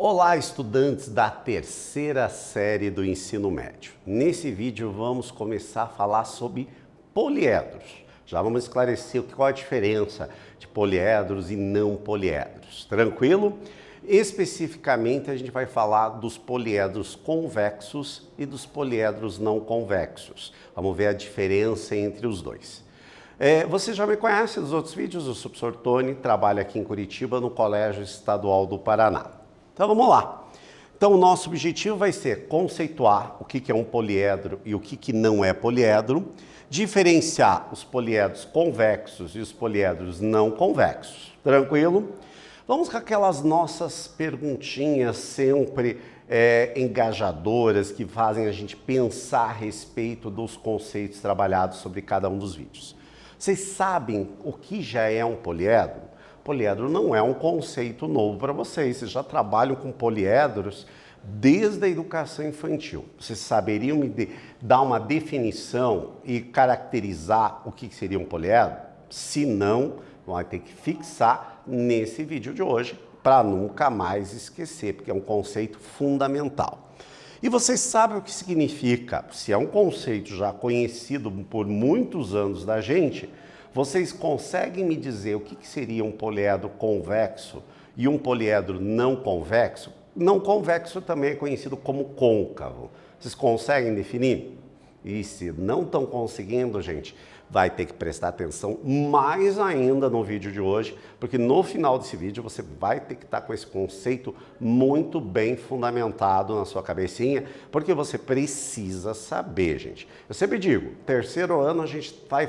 Olá, estudantes da terceira série do ensino médio. Nesse vídeo vamos começar a falar sobre poliedros. Já vamos esclarecer qual a diferença de poliedros e não poliedros. Tranquilo? Especificamente a gente vai falar dos poliedros convexos e dos poliedros não convexos. Vamos ver a diferença entre os dois. Você já me conhece dos outros vídeos, eu sou o professor Tony, trabalho aqui em Curitiba no Colégio Estadual do Paraná. Então vamos lá. Então o nosso objetivo vai ser conceituar o que é um poliedro e o que não é poliedro, diferenciar os poliedros convexos e os poliedros não convexos. Tranquilo? Vamos com aquelas nossas perguntinhas sempre engajadoras que fazem a gente pensar a respeito dos conceitos trabalhados sobre cada um dos vídeos. Vocês sabem o que já é um poliedro? Poliedro não é um conceito novo para vocês já trabalham com poliedros desde a educação infantil. Vocês saberiam me dar uma definição e caracterizar o que seria um poliedro? Se não, vai ter que fixar nesse vídeo de hoje para nunca mais esquecer, porque é um conceito fundamental. E vocês sabem o que significa, se é um conceito já conhecido por muitos anos da gente, vocês conseguem me dizer o que seria um poliedro convexo e um poliedro não convexo? Não convexo também é conhecido como côncavo. Vocês conseguem definir? E se não estão conseguindo, gente, vai ter que prestar atenção mais ainda no vídeo de hoje, porque no final desse vídeo você vai ter que estar com esse conceito muito bem fundamentado na sua cabecinha, porque você precisa saber, gente. Eu sempre digo, terceiro ano a gente vai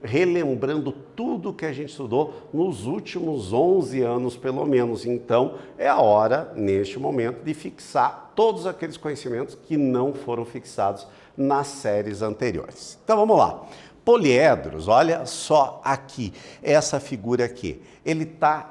relembrando tudo que a gente estudou nos últimos 11 anos, pelo menos. Então, é a hora, neste momento, de fixar todos aqueles conhecimentos que não foram fixados nas séries anteriores. Então, vamos lá. Poliedros, olha só aqui, essa figura aqui.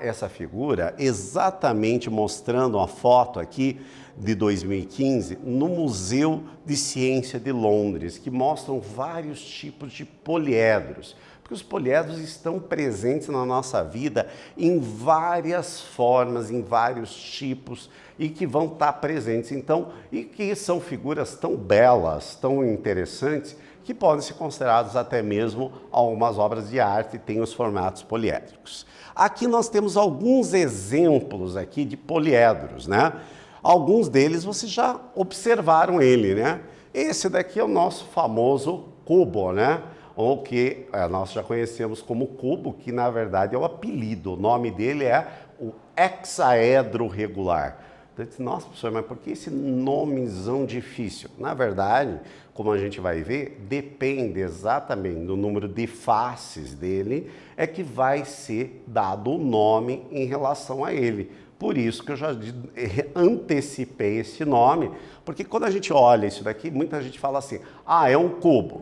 Essa figura exatamente mostrando uma foto aqui de 2015 no Museu de Ciência de Londres, que mostram vários tipos de poliedros. Porque os poliedros estão presentes na nossa vida em várias formas, em vários tipos, e que vão estar presentes. Então, e que são figuras tão belas, tão interessantes, que podem ser considerados até mesmo algumas obras de arte e têm os formatos poliédricos. Aqui nós temos alguns exemplos aqui de poliedros, né? Alguns deles vocês já observaram ele, né? Esse daqui é o nosso famoso cubo, né? Ou que nós já conhecemos como cubo, que na verdade é o apelido. O nome dele é o hexaedro regular. Então, eu disse, nossa, professor, mas por que esse nomezão difícil? Na verdade, como a gente vai ver, depende exatamente do número de faces dele, é que vai ser dado o nome em relação a ele. Por isso que eu já antecipei esse nome, porque quando a gente olha isso daqui, muita gente fala assim, é um cubo.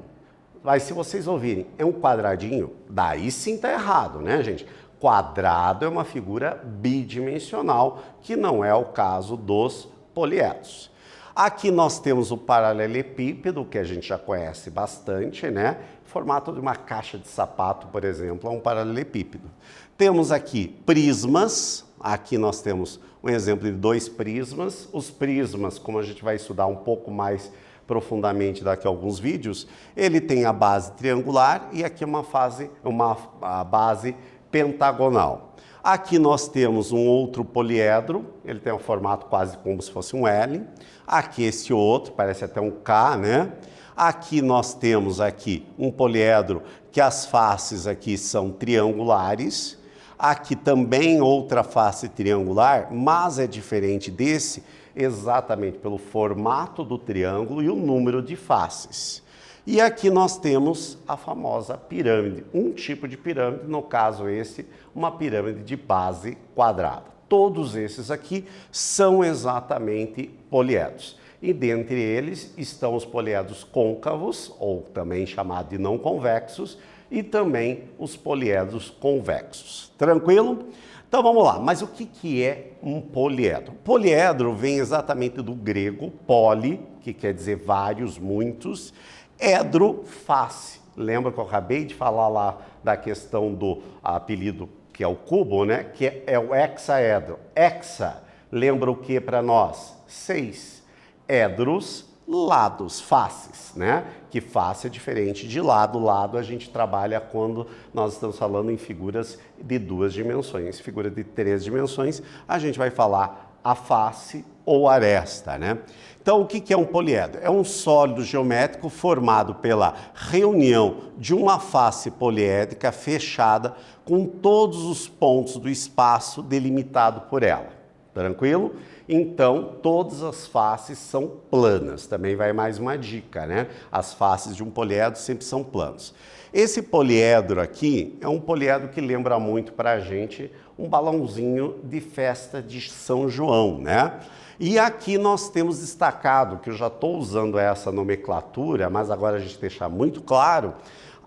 Mas se vocês ouvirem, é um quadradinho, daí sim está errado, né, gente? Quadrado é uma figura bidimensional, que não é o caso dos poliedros. Aqui nós temos o paralelepípedo, que a gente já conhece bastante, né? Formato de uma caixa de sapato, por exemplo, é um paralelepípedo. Temos aqui prismas, aqui nós temos um exemplo de dois prismas. Os prismas, como a gente vai estudar um pouco mais profundamente daqui a alguns vídeos, ele tem a base triangular e aqui a base pentagonal. Aqui nós temos um outro poliedro, ele tem um formato quase como se fosse um L. Aqui esse outro, parece até um K, né? Aqui nós temos aqui um poliedro que as faces aqui são triangulares. Aqui também outra face triangular, mas é diferente desse exatamente pelo formato do triângulo e o número de faces. E aqui nós temos a famosa pirâmide, um tipo de pirâmide, no caso esse, uma pirâmide de base quadrada. Todos esses aqui são exatamente poliedros. E dentre eles estão os poliedros côncavos, ou também chamados de não convexos, e também os poliedros convexos. Tranquilo? Então vamos lá, mas o que é um poliedro? Poliedro vem exatamente do grego poli, que quer dizer vários, muitos, edro, face. Lembra que eu acabei de falar lá da questão do apelido, que é o cubo, né? Que é o hexaedro. Hexa lembra o que para nós? 6. Edros, lados, faces, né? Que face é diferente de lado. Lado a gente trabalha quando nós estamos falando em figuras de 2 dimensões. Figura de 3 dimensões, a gente vai falar a face ou aresta, né? Então, o que é um poliedro? É um sólido geométrico formado pela reunião de uma face poliédrica fechada com todos os pontos do espaço delimitado por ela. Tranquilo? Então, todas as faces são planas. Também vai mais uma dica, né? As faces de um poliedro sempre são planos. Esse poliedro aqui é um poliedro que lembra muito para a gente um balãozinho de festa de São João, né? E aqui nós temos destacado, que eu já estou usando essa nomenclatura, mas agora a gente deixar muito claro,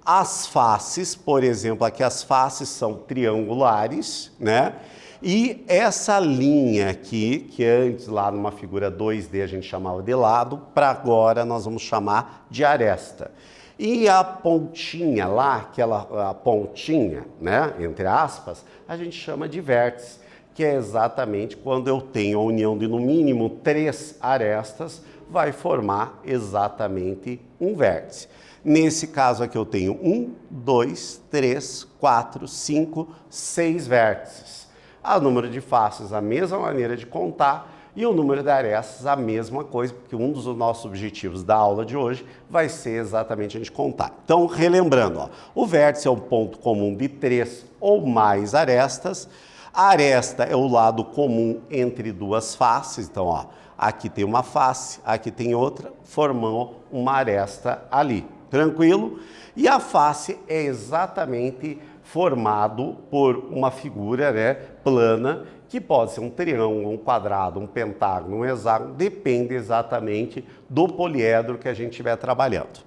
as faces, por exemplo, aqui as faces são triangulares, né? E essa linha aqui, que antes lá numa figura 2D a gente chamava de lado, para agora nós vamos chamar de aresta. E a pontinha lá, aquela pontinha, né, entre aspas, a gente chama de vértice, que é exatamente quando eu tenho a união de no mínimo 3 arestas, vai formar exatamente um vértice. Nesse caso aqui eu tenho 1, 2, 3, 4, 5, 6 vértices. O número de faces, a mesma maneira de contar, e o número de arestas, a mesma coisa, porque um dos nossos objetivos da aula de hoje vai ser exatamente a gente contar. Então, relembrando, ó, o vértice é um ponto comum de 3 ou mais arestas. A aresta é o lado comum entre 2 faces. Então, ó, aqui tem uma face, aqui tem outra, formou uma aresta ali. Tranquilo? E a face é exatamente formado por uma figura, né, plana, que pode ser um triângulo, um quadrado, um pentágono, um hexágono, depende exatamente do poliedro que a gente estiver trabalhando.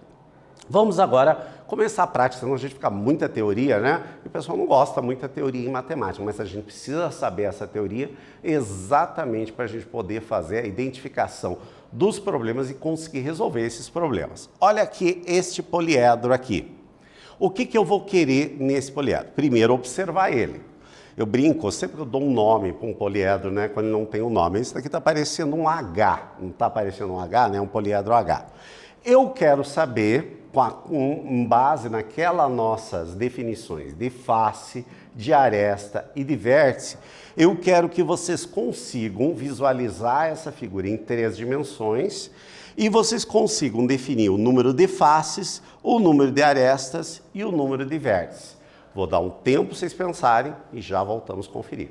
Vamos agora começar a prática, senão a gente fica muita teoria, né? E o pessoal não gosta muito da teoria em matemática, mas a gente precisa saber essa teoria exatamente para a gente poder fazer a identificação dos problemas e conseguir resolver esses problemas. Olha aqui este poliedro aqui. O que eu vou querer nesse poliedro? Primeiro, observar ele. Eu brinco, sempre que eu dou um nome para um poliedro, né, quando não tem um nome, esse daqui está parecendo um H, não está parecendo um H, né, um poliedro H. Eu quero saber, com base naquelas nossas definições de face, de aresta e de vértice, eu quero que vocês consigam visualizar essa figura em 3 dimensões e vocês consigam definir o número de faces, o número de arestas e o número de vértices. Vou dar um tempo para vocês pensarem e já voltamos a conferir.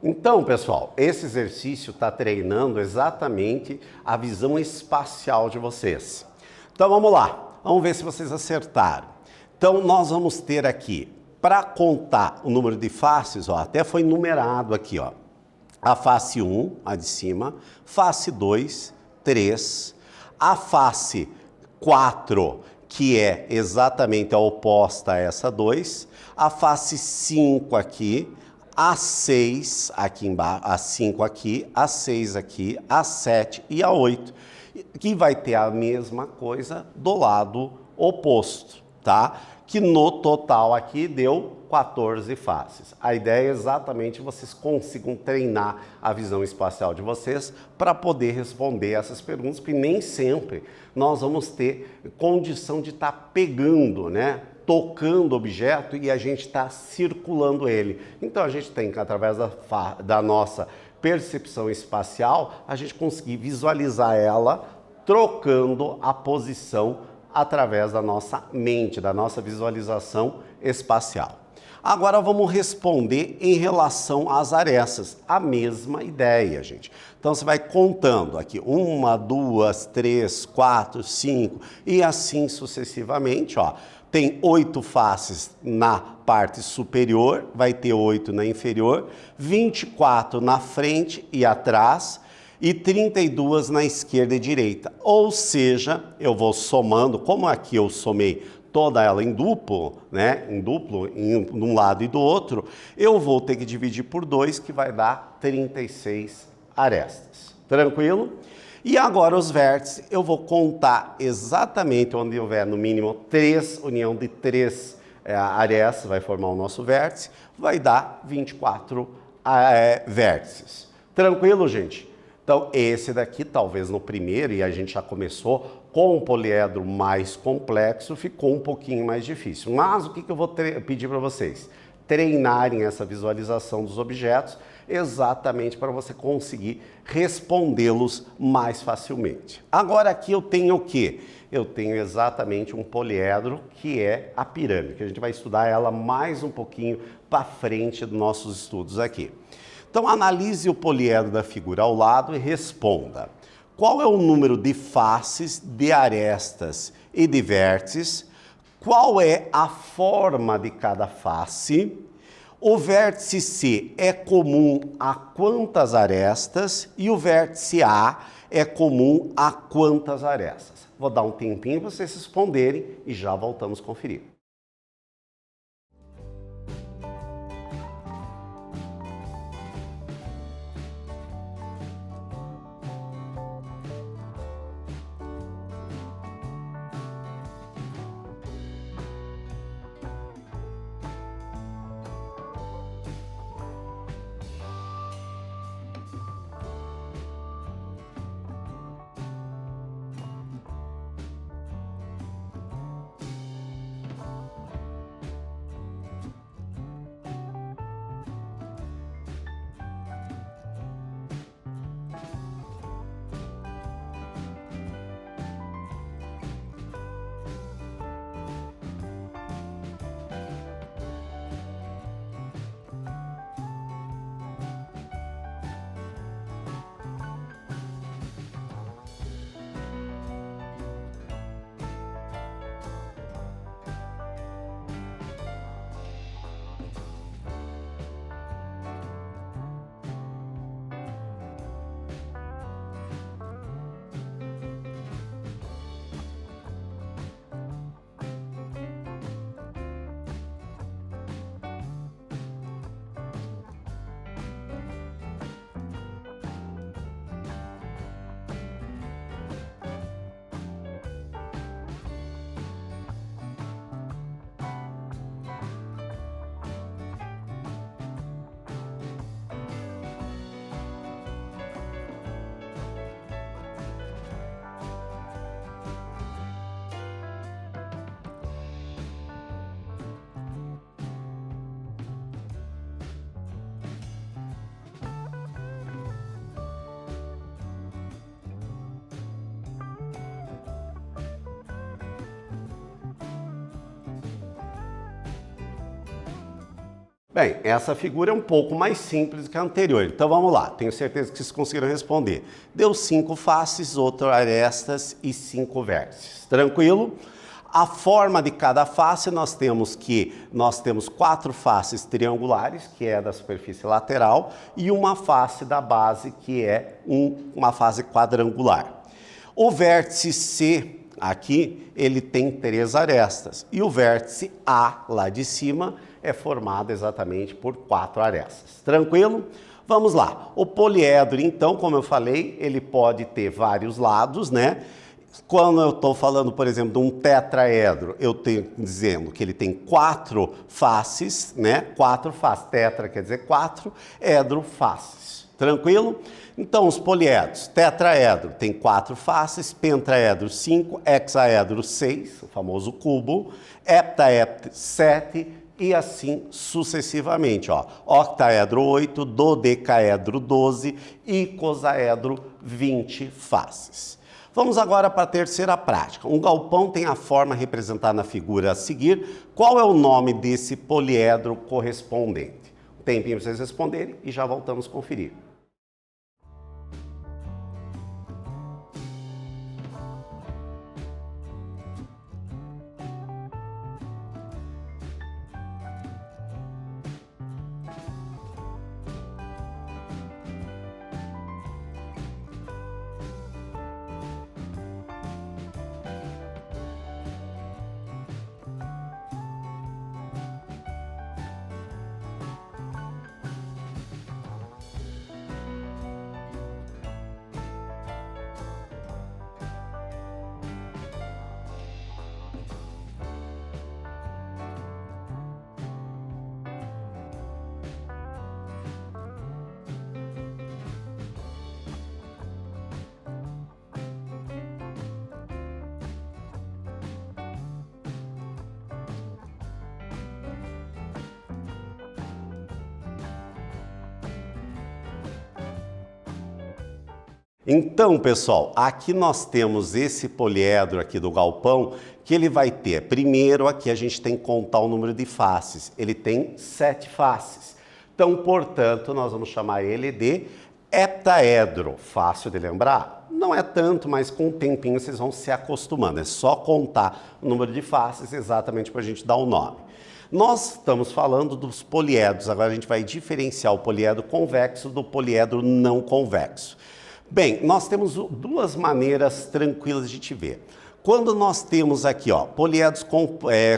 Então, pessoal, esse exercício está treinando exatamente a visão espacial de vocês. Então, vamos lá. Vamos ver se vocês acertaram. Então, nós vamos ter aqui, para contar o número de faces, ó, até foi numerado aqui, ó. A face 1, a de cima, face 2, 3, a face 4, que é exatamente a oposta a essa 2, a face 5 aqui, a 6 aqui embaixo, a 5 aqui, a 6 aqui, a 7 e a 8, que vai ter a mesma coisa do lado oposto, tá? Que no total aqui deu 14 faces. A ideia é exatamente vocês consigam treinar a visão espacial de vocês para poder responder essas perguntas, porque nem sempre nós vamos ter condição de estar pegando, né? Tocando o objeto e a gente está circulando ele. Então a gente tem que, através da nossa percepção espacial, a gente conseguir visualizar ela trocando a posição através da nossa mente, da nossa visualização espacial. Agora vamos responder em relação às arestas, a mesma ideia, gente. Então você vai contando aqui, 1, 2, 3, 4, 5 e assim sucessivamente, ó. Tem 8 faces na parte superior, vai ter 8 na inferior, 24 na frente e atrás e 32 na esquerda e direita. Ou seja, eu vou somando, como aqui eu somei toda ela em duplo, né? De um lado e do outro, eu vou ter que dividir por 2, que vai dar 36 arestas. Tranquilo? E agora os vértices, eu vou contar exatamente onde houver no mínimo 3, união de 3 arestas, vai formar o nosso vértice, vai dar 24 vértices. Tranquilo, gente? Então, esse daqui, talvez no primeiro, e a gente já começou com um poliedro mais complexo, ficou um pouquinho mais difícil. Mas o que eu vou pedir para vocês? Treinarem essa visualização dos objetos exatamente para você conseguir respondê-los mais facilmente. Agora aqui eu tenho o quê? Eu tenho exatamente um poliedro que é a pirâmide, que a gente vai estudar ela mais um pouquinho para frente dos nossos estudos aqui. Então analise o poliedro da figura ao lado e responda. Qual é o número de faces, de arestas e de vértices? Qual é a forma de cada face? O vértice C é comum a quantas arestas e o vértice A é comum a quantas arestas? Vou dar um tempinho para vocês responderem e já voltamos a conferir. Bem, essa figura é um pouco mais simples que a anterior, então vamos lá, tenho certeza que vocês conseguiram responder. Deu 5 faces, 8 arestas e 5 vértices. Tranquilo? A forma de cada face nós temos 4 faces triangulares, que é da superfície lateral, e uma face da base, que é uma face quadrangular. O vértice C aqui, ele tem 3 arestas, e o vértice A, lá de cima, é formado exatamente por 4 arestas. Tranquilo? Vamos lá. O poliedro, então, como eu falei, ele pode ter vários lados, né? Quando eu estou falando, por exemplo, de um tetraedro, eu tenho dizendo que ele tem 4 faces, né? 4 faces. Tetra quer dizer 4, edro, faces. Tranquilo? Então, os poliedros. Tetraedro tem 4 faces, pentaedro 5, hexaedro 6, o famoso cubo, heptaedro 7, e assim sucessivamente, ó. Octaedro 8, dodecaedro 12, icosaedro 20 faces. Vamos agora para a terceira prática. Um galpão tem a forma representada na figura a seguir. Qual é o nome desse poliedro correspondente? Um tempinho para vocês responderem e já voltamos a conferir. Então, pessoal, aqui nós temos esse poliedro aqui do galpão, que ele vai ter, primeiro aqui a gente tem que contar o número de faces, ele tem 7 faces. Então, portanto, nós vamos chamar ele de heptaedro. Fácil de lembrar? Não é tanto, mas com o tempinho vocês vão se acostumando. É só contar o número de faces exatamente para a gente dar o nome. Nós estamos falando dos poliedros, agora a gente vai diferenciar o poliedro convexo do poliedro não convexo. Bem, nós temos 2 maneiras tranquilas de a gente ver. Quando nós temos aqui, ó, poliedros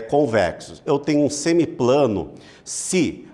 convexos, eu tenho um semiplano, se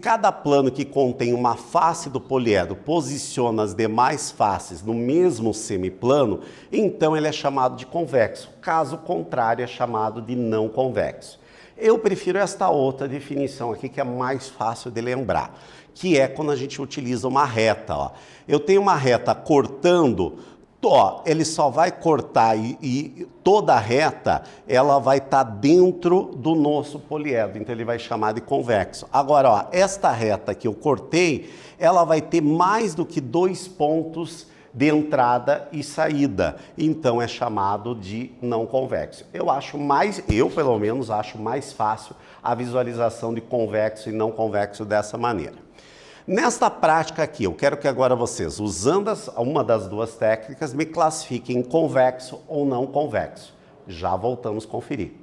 cada plano que contém uma face do poliedro posiciona as demais faces no mesmo semiplano, então ele é chamado de convexo. Caso contrário, é chamado de não convexo. Eu prefiro esta outra definição aqui, que é mais fácil de lembrar, que é quando a gente utiliza uma reta. Ó. Eu tenho uma reta cortando, ó, ele só vai cortar e toda a reta ela vai estar dentro do nosso poliedro, então ele vai chamar de convexo. Agora, ó, esta reta que eu cortei, ela vai ter mais do que 2 pontos de entrada e saída, então é chamado de não convexo. Eu pelo menos acho mais fácil a visualização de convexo e não convexo dessa maneira. Nesta prática aqui, eu quero que agora vocês, usando uma das 2 técnicas, me classifiquem convexo ou não convexo. Já voltamos a conferir.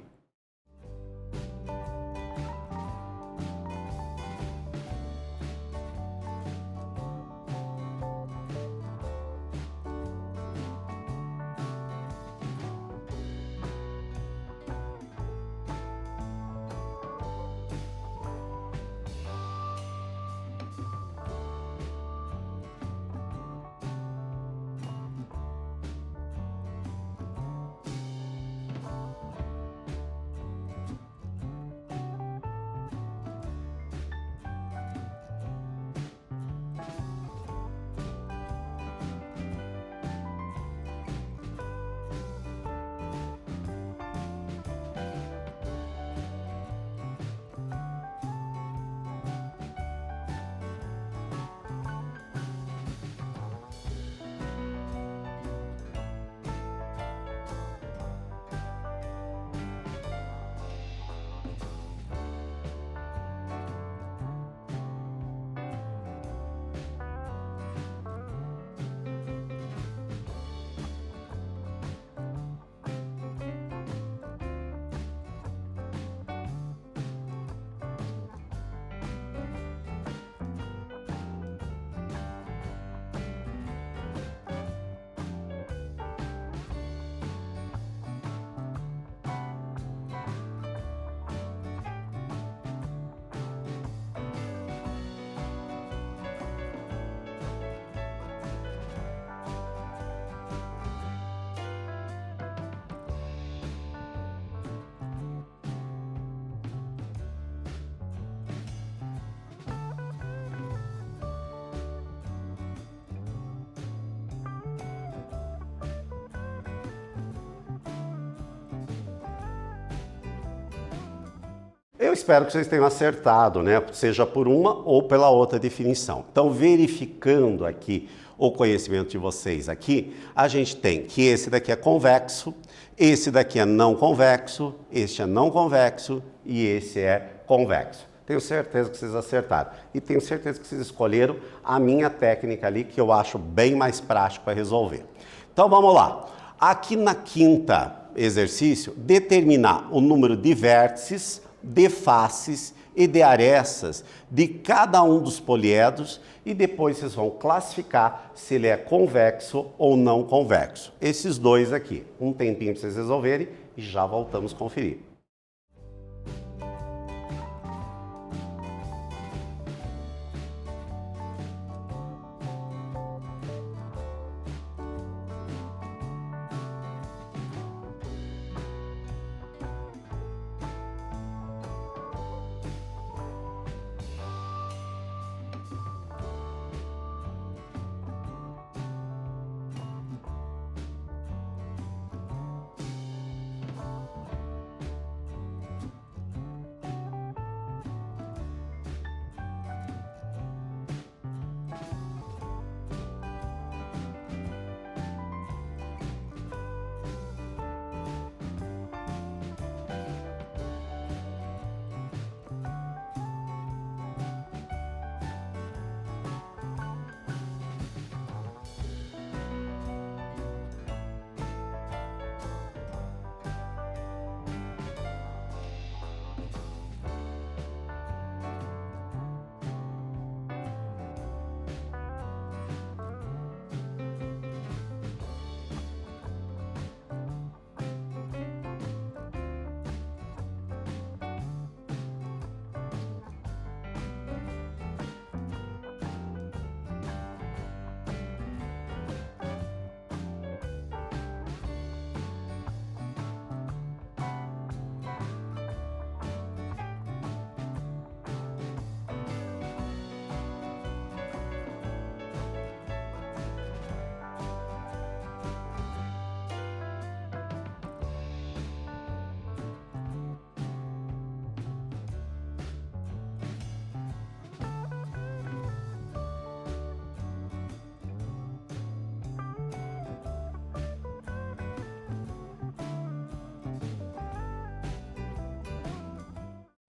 Eu espero que vocês tenham acertado, né? Seja por uma ou pela outra definição. Então, verificando aqui o conhecimento de vocês aqui, a gente tem que esse daqui é convexo, esse daqui é não convexo, este é não convexo e esse é convexo. Tenho certeza que vocês acertaram. E tenho certeza que vocês escolheram a minha técnica ali, que eu acho bem mais prático para resolver. Então, vamos lá. Aqui na quinta exercício, determinar o número de vértices, de faces e de arestas de cada um dos poliedros e depois vocês vão classificar se ele é convexo ou não convexo. Esses dois aqui. Um tempinho para vocês resolverem e já voltamos a conferir.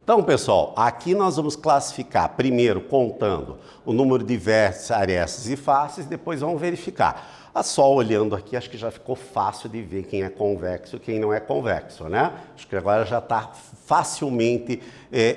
Então, pessoal, aqui nós vamos classificar, primeiro contando o número de vértices, arestas e faces, depois vamos verificar. Só olhando aqui, acho que já ficou fácil de ver quem é convexo e quem não é convexo, né? Acho que agora já está facilmente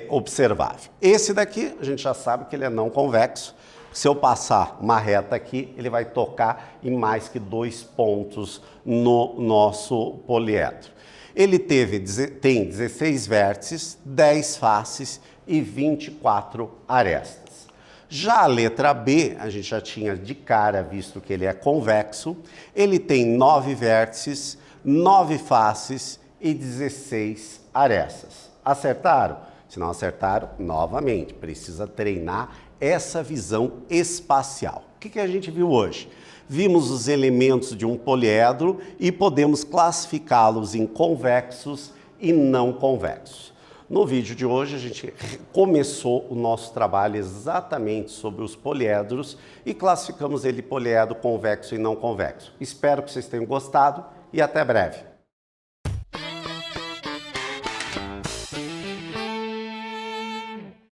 observável. Esse daqui, a gente já sabe que ele é não convexo. Se eu passar uma reta aqui, ele vai tocar em mais que 2 pontos no nosso poliedro. Ele tem 16 vértices, 10 faces e 24 arestas. Já a letra B, a gente já tinha de cara visto que ele é convexo, ele tem 9 vértices, 9 faces e 16 arestas. Acertaram? Se não acertaram, novamente, precisa treinar essa visão espacial. O que a gente viu hoje? Vimos os elementos de um poliedro e podemos classificá-los em convexos e não convexos. No vídeo de hoje, a gente começou o nosso trabalho exatamente sobre os poliedros e classificamos ele poliedro convexo e não convexo. Espero que vocês tenham gostado e até breve.